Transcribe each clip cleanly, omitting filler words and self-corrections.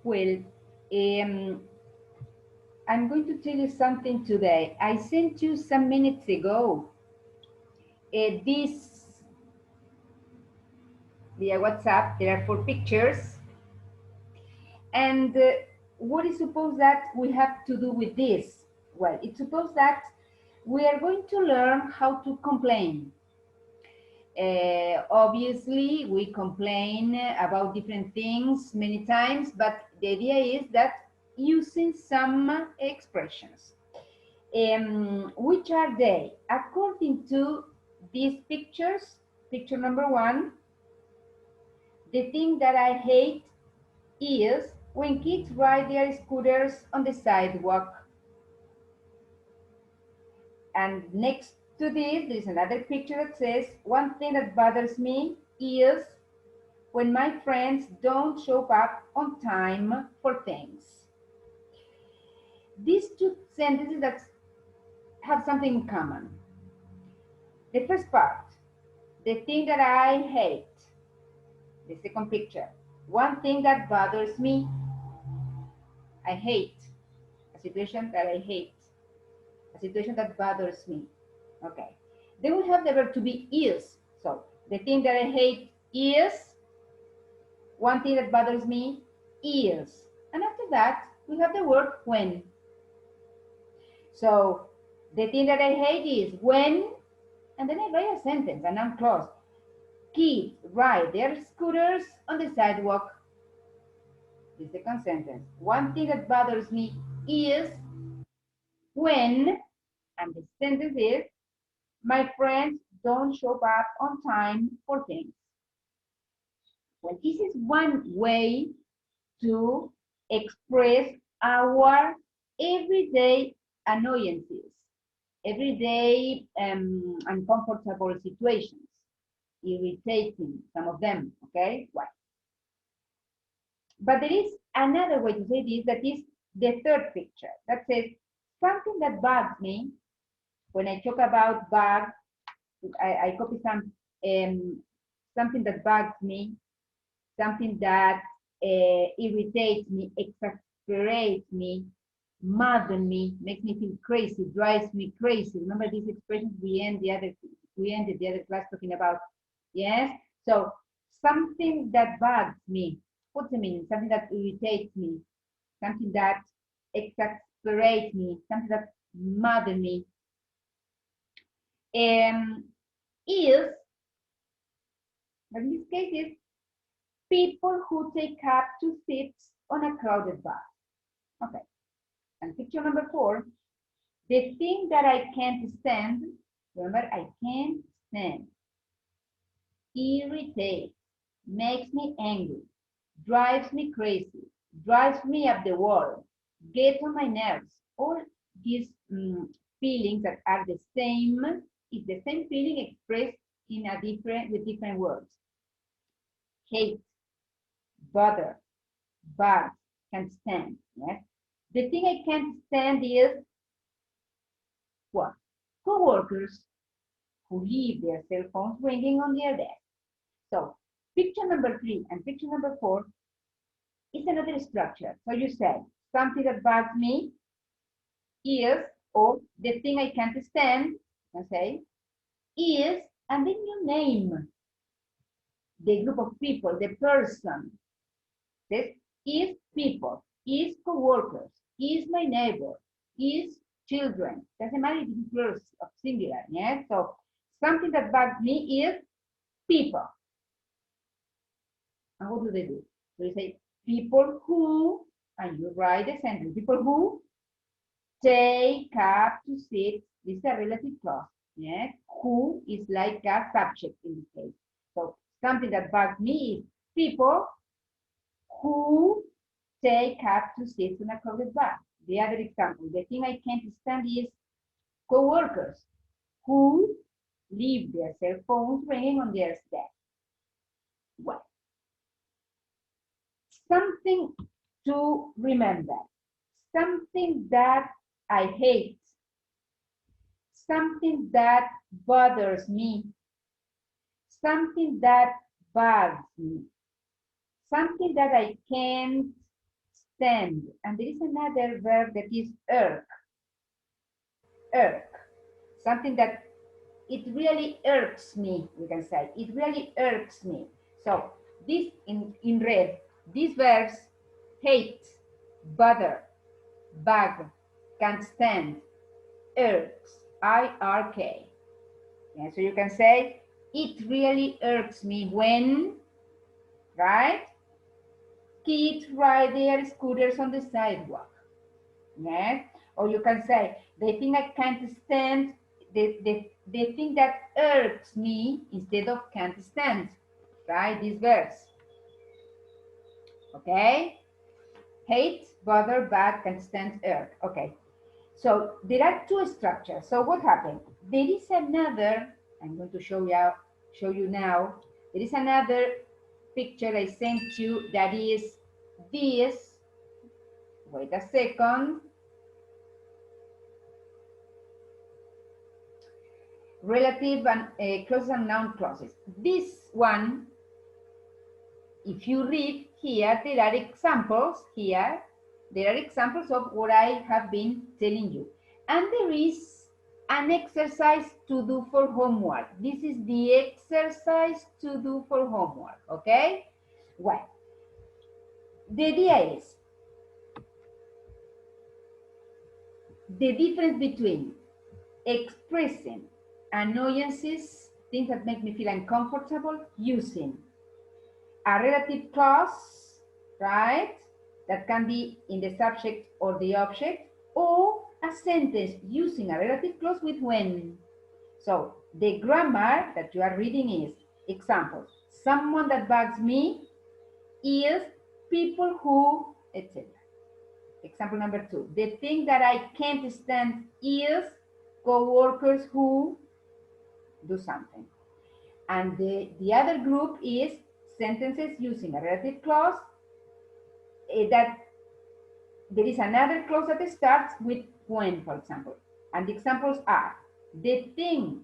Well, I'm going to tell you something today. I sent you some minutes ago this via WhatsApp. There are 4 pictures. And what is supposed that we have to do with this? Well, it's supposed that we are going to learn how to complain. Obviously, we complain about different things many times, but the idea is that using some expressions. Which are they? According to these pictures, picture number 1, the thing that I hate is when kids ride their scooters on the sidewalk. And next to this, there's another picture that says, one thing that bothers me is when my friends don't show up on time for things. These 2 sentences that have something in common. The first part, the thing that I hate. The second picture, one thing that bothers me. I hate a situation that I hate, a situation that bothers me. Okay. Then we have the verb to be is. So the thing that I hate is, one thing that bothers me is. And after that, we have the word when. So the thing that I hate is when, and then I write a sentence, a noun clause. Kids ride their scooters on the sidewalk. The second sentence. One thing that bothers me is when, and the sentence is, my friends don't show up on time for things. Well, this is one way to express our everyday annoyances, everyday uncomfortable situations, irritating, some of them, okay? Why? But there is another way to say this, that is the third picture, that says something that bugs me. When I talk about bug, I copy something that bugs me, something that irritates me, exasperates me, maddens me, makes me feel crazy, drives me crazy. Remember these expressions we ended the other class talking about? Yes. So something that bugs me. What's the meaning? Something that irritates me, something that exasperates me, something that maddens me. Is, but in this case, is people who take up 2 seats on a crowded bus. Okay. And picture number 4, the thing that I can't stand, remember, I can't stand, irritates, makes me angry, drives me crazy, drives me up the wall, gets on my nerves. All these feelings that are the same, is the same feeling expressed in with different words. Hate, bother, bug, can't stand. Yes? The thing I can't stand is what? Co-workers who leave their cell phones ringing on their desk. So picture number 3 and picture number 4 is another structure. So you say something that bugs me is, or the thing I can't stand, I say, is, and then you name the group of people, the person. This is people, is co-workers, is my neighbor, is children. Doesn't matter if it's plural or singular. Yeah. So something that bugs me is people. And what do they do? So you say people who, and you write the sentence, people who take up 2 seats. This is a relative clause. Yeah. Who is like a subject in this case. So something that bugs me is people who take up 2 seats on a crowded bus. The other example, the thing I can't stand is co-workers who leave their cell phones ringing on their desk. Well, something to remember, something that I hate, something that bothers me, something that bugs me, something that I can't stand. And there is another verb that is irk, something that it really irks me, we can say. It really irks me. So this in red, these verbs, hate, bother, bug, can't stand, irks, I-R-K. Yeah, so you can say, it really irks me when, right? Kids ride their scooters on the sidewalk. Yeah? Or you can say, they think I can't stand, they think that irks me instead of can't stand, right? These verbs, okay? Hate, bother, bad, can't stand, irk, okay. So there are two structures. So what happened? There is another, I'm going to show you now, there is another picture I sent you that is this, wait a second, relative and clauses and noun clauses. This one, if you read here, there are examples here. There are examples of what I have been telling you. And there is an exercise to do for homework. This is the exercise to do for homework, okay? Well, the idea is the difference between expressing annoyances, things that make me feel uncomfortable, using a relative clause, right? That can be in the subject or the object, or a sentence using a relative clause with when. So the grammar that you are reading is example. Someone that bugs me is people who, etc. Example number 2. The thing that I can't stand is co-workers who do something. And the other group is sentences using a relative clause that there is another clause that starts with when, for example. And the examples are, the thing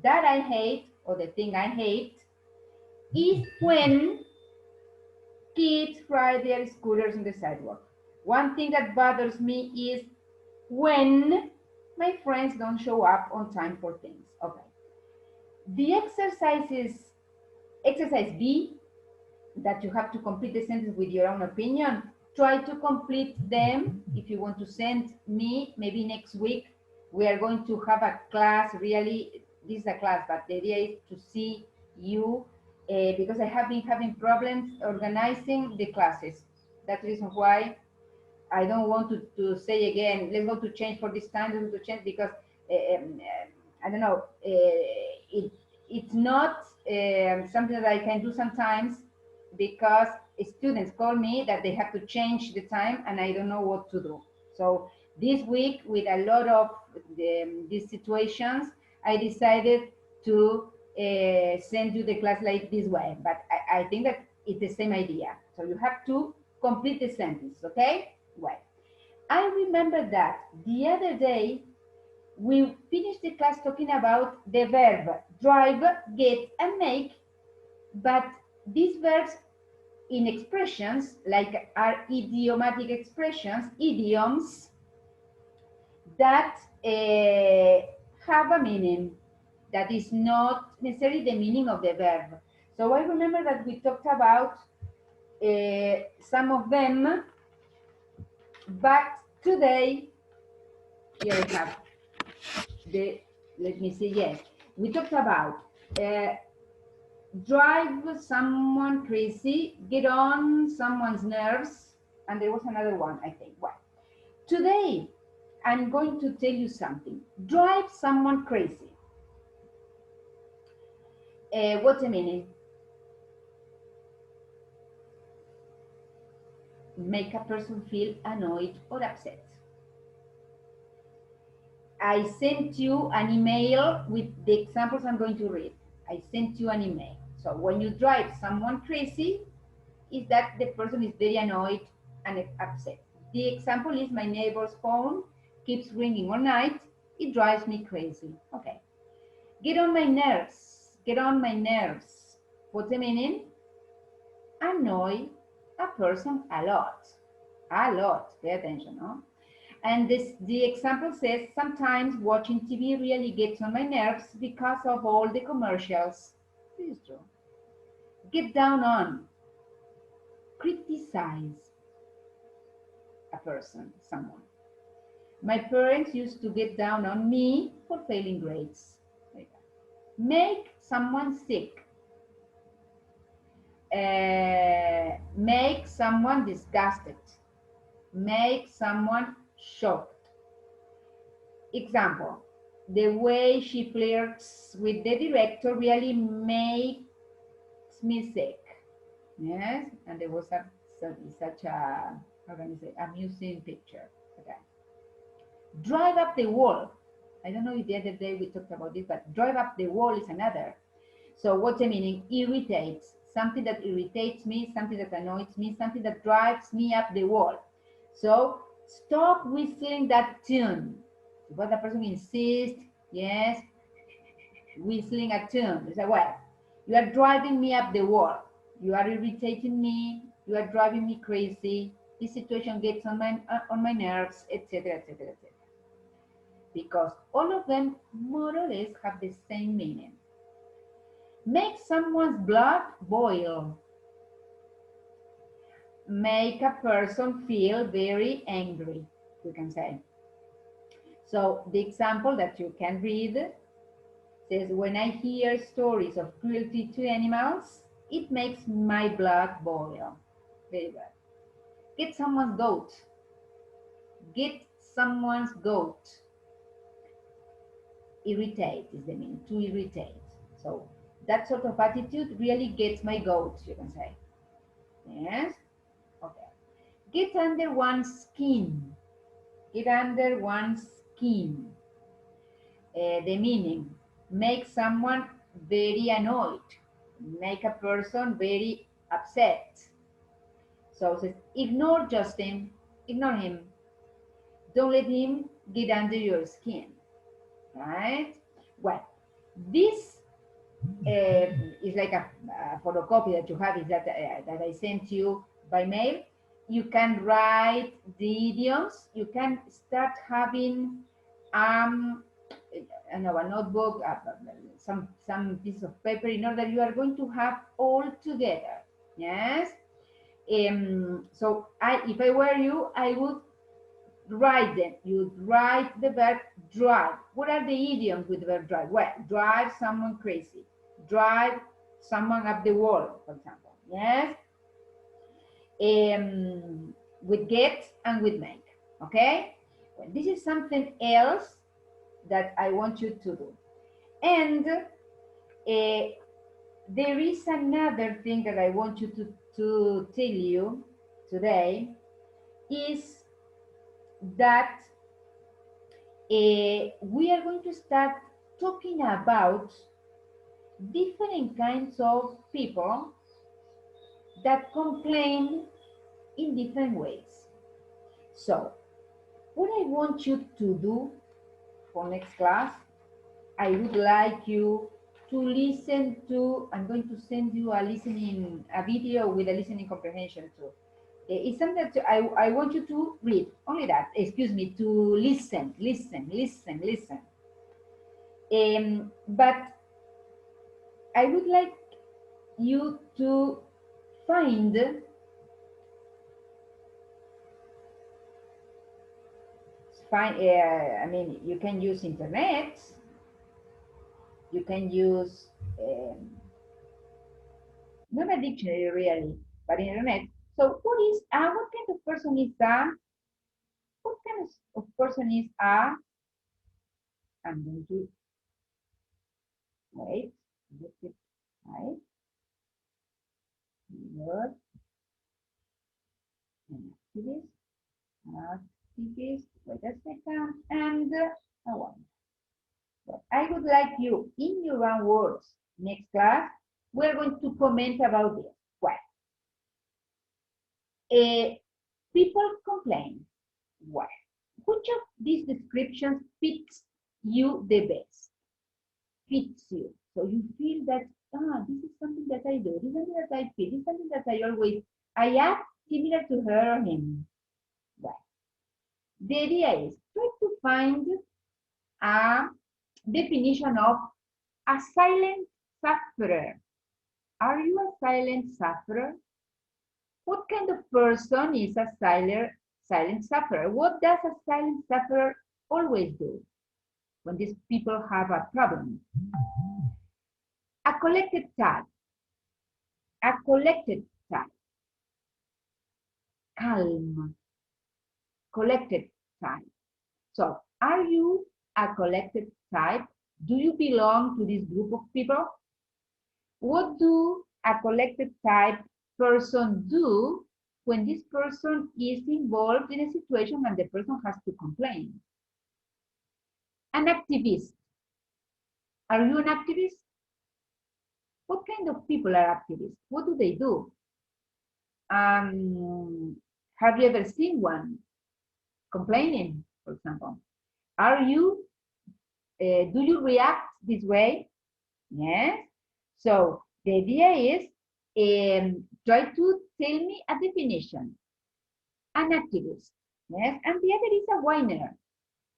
that I hate, or the thing I hate, is when kids ride their scooters on the sidewalk. One thing that bothers me is when my friends don't show up on time for things. Okay. The exercise B, that you have to complete the sentence with your own opinion. Try to complete them. If you want to send me, maybe next week, we are going to have a class, really, this is a class, but the idea is to see you, because I have been having problems organizing the classes. That's the reason why I don't want to say again, let's go to change for this time, let's go to change, because I don't know, it's not something that I can do sometimes, because students call me that they have to change the time and I don't know what to do. So this week, with a lot of these situations, I decided to send you the class like this way, but I think that it's the same idea. So you have to complete the sentence, okay? Well, I remember that the other day we finished the class talking about the verb drive, get, and make, but these verbs in expressions, like are idiomatic expressions, idioms, that have a meaning that is not necessarily the meaning of the verb. So I remember that we talked about some of them, but today, here I have let me see, yes. We talked about drive someone crazy, get on someone's nerves, and there was another one, I think. Well, today, I'm going to tell you something. Drive someone crazy. What's the meaning? Make a person feel annoyed or upset. I sent you an email with the examples I'm going to read. I sent you an email. So when you drive someone crazy, is that the person is very annoyed and upset. The example is my neighbor's phone keeps ringing all night. It drives me crazy. Okay. Get on my nerves. Get on my nerves. What's the meaning? Annoy a person a lot. A lot. Pay attention, no? And the example says, sometimes watching TV really gets on my nerves because of all the commercials. This is true. Get down on, criticize a person, someone. My parents used to get down on me for failing grades. Make someone sick. Make someone disgusted. Make someone shocked. Example, the way she flirts with the director really makes me sick. Yes, and there was such a, how can I say, amusing picture. Okay. Drive up the wall. I don't know if the other day we talked about this, but drive up the wall is another. So what's the meaning? Irritates. Something that irritates me, something that annoys me, something that drives me up the wall. So stop whistling that tune. But the person insists, yes, whistling a tune. They say, well, you are driving me up the wall. You are irritating me. You are driving me crazy. This situation gets on my nerves, etc., etc., etc. Because all of them more or less have the same meaning. Make someone's blood boil. Make a person feel very angry, you can say. So the example that you can read says, when I hear stories of cruelty to animals, it makes my blood boil. Very good. Get someone's goat. Get someone's goat. Irritate is the meaning, to irritate. So that sort of attitude really gets my goat, you can say. Yes? Okay. Get under one's skin. Get under one's skin. The meaning, make someone very annoyed. Make a person very upset. So it says, ignore Justin. Ignore him. Don't let him get under your skin. Right? Well, this is like a photocopy that you have, is that I sent you by mail. You can write the idioms. You can start having I know, a notebook, some piece of paper, in order you are going to have all together. Yes. So if I were you, I would write them. You write the verb drive. What are the idioms with the verb drive? Well, drive someone crazy. Drive someone up the wall, for example. Yes. With get and with make. Okay. Well, this is something else that I want you to do. And there is another thing that I want you to tell you today, is that we are going to start talking about different kinds of people that complain in different ways. So what I want you to do for next class, I would like you to listen to, I'm going to send you a video with a listening comprehension too. It's something that I want you to read, only that, excuse me, to listen. But I would like you to find, I mean, you can use internet, you can use, not a dictionary really, but internet. So what kind of person is what kind of person is I'm going to, wait, let it right, word, and activist, wait a second, and I want. But I would like you, in your own words, next class, we're going to comment about this. Well, people complain. Well, which of these descriptions fits you the best? Fits you. So you feel that, this is something that I do, this is something that I feel, this is something that I act similar to her or him. The idea is try to find a definition of a silent sufferer. Are you a silent sufferer? What kind of person is a silent sufferer? What does a silent sufferer always do when these people have a problem? A collected type. A collected type. Calm. Collected type. So, are you a collected type? Do you belong to this group of people? What do a collected type person do when this person is involved in a situation and the person has to complain? An activist. Are you an activist? What kind of people are activists? What do they do? Have you ever seen one complaining, for example? Are you, do you react this way? Yes. So the idea is try to tell me a definition. An activist, yes, and the other is a whiner.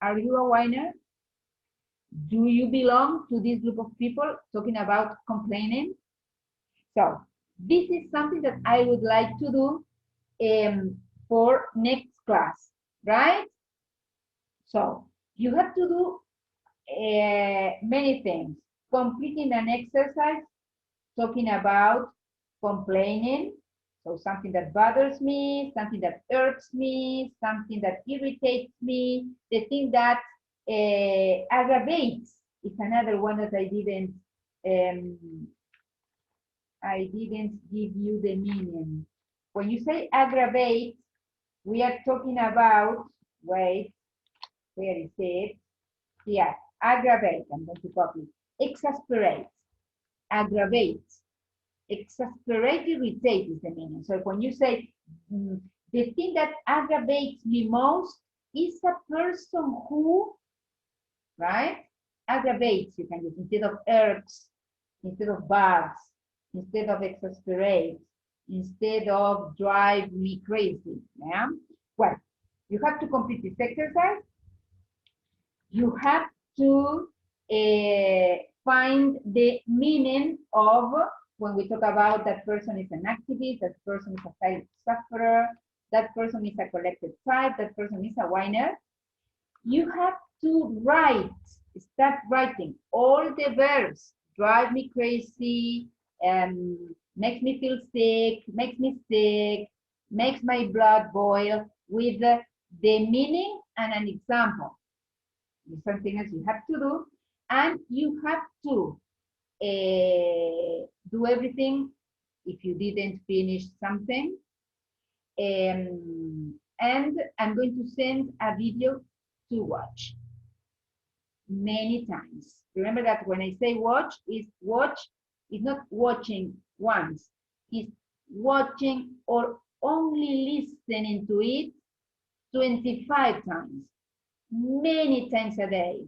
Are you a whiner? Do you belong to this group of people talking about complaining? So this is something that I would like to do for next class, right? So you have to do many things. Completing an exercise, talking about complaining, so something that bothers me, something that irks me, something that irritates me, the thing that aggravates is another one that I didn't give you the meaning. When you say aggravate, we are talking about, wait, where is it? Yeah, aggravate, I'm going to copy. Exasperate, aggravate, exasperate, irritate is the meaning. So when you say the thing that aggravates me most is a person who, right? Aggravates, you can use instead of irks, instead of bugs, instead of exasperate, instead of drive me crazy. Yeah? Well, you have to complete this exercise. You have to find the meaning of when we talk about that person is an activist, that person is a silent sufferer, that person is a collected type, that person is a whiner. You have to write, start writing all the verbs, drive me crazy, makes me feel sick, makes me sick, makes my blood boil, with the meaning and an example. It's something else you have to do, and you have to do everything if you didn't finish something. And I'm going to send a video to watch many times. Remember that when I say watch is not watching once, it's watching or only listening to it 25 times, many times a day.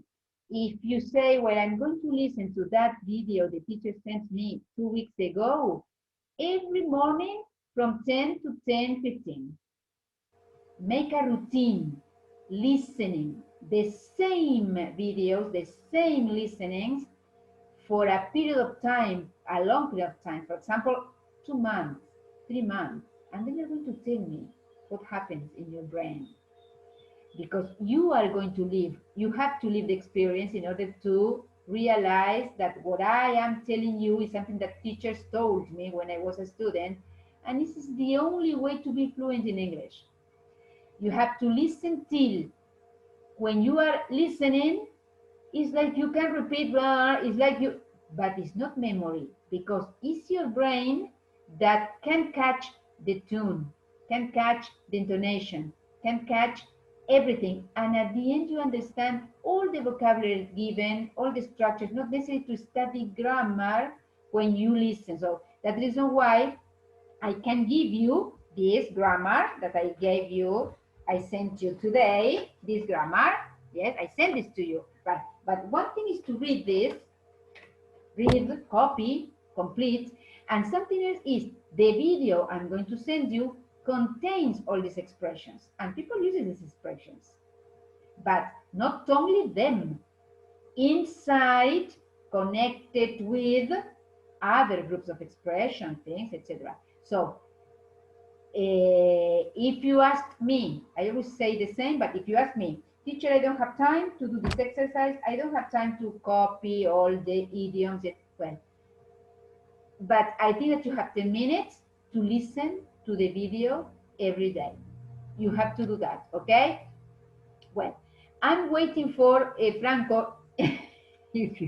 If you say, well, I'm going to listen to that video the teacher sent me 2 weeks ago, every morning from 10 to 10:15. Make a routine, listening the same videos, the same listenings for a period of time, a long period of time, for example, 2 months, 3 months, and then you're going to tell me what happens in your brain. Because you are going to live, you have to live the experience in order to realize that what I am telling you is something that teachers told me when I was a student, and this is the only way to be fluent in English. You have to listen till, when you are listening, it's like you can repeat, it's like you, but it's not memory, because it's your brain that can catch the tune, can catch the intonation, can catch everything. And at the end, you understand all the vocabulary given, all the structures, not necessary to study grammar when you listen. So that's the reason why I can give you this grammar that I gave you, I sent you today, this grammar. Yes, I sent this to you. But one thing is to read this, read, copy, complete, and something else is the video I'm going to send you, contains all these expressions, and people use these expressions, but not only them. Inside, connected with other groups of expression, things, etc. So, if you ask me, I always say the same, but if you ask me, teacher, I don't have time to do this exercise, I don't have time to copy all the idioms, well, but I think that you have 10 minutes to listen to the video every day. You have to do that, okay? Well, I'm waiting for Franco. If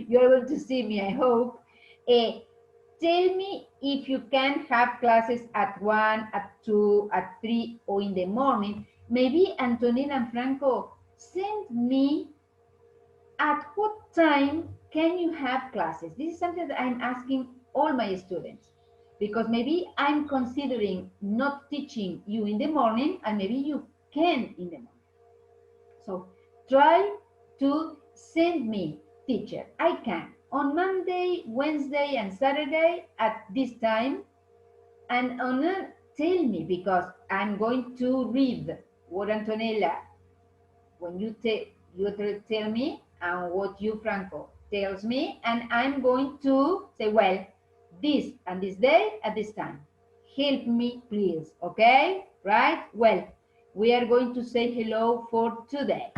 you're able to see me, I hope. Tell me if you can have classes at 1, at 2, at 3, or in the morning. Maybe Antonella and Franco, send me at what time can you have classes? This is something that I'm asking all my students, because maybe I'm considering not teaching you in the morning, and maybe you can in the morning. So try to send me, teacher, I can on Monday, Wednesday, and Saturday at this time, and tell me, because I'm going to read what Antonella, when you tell me, and what you, Franco, tells me, and I'm going to say, well, this and this day at this time. Help me, please, okay? Right? Well, we are going to say hello for today.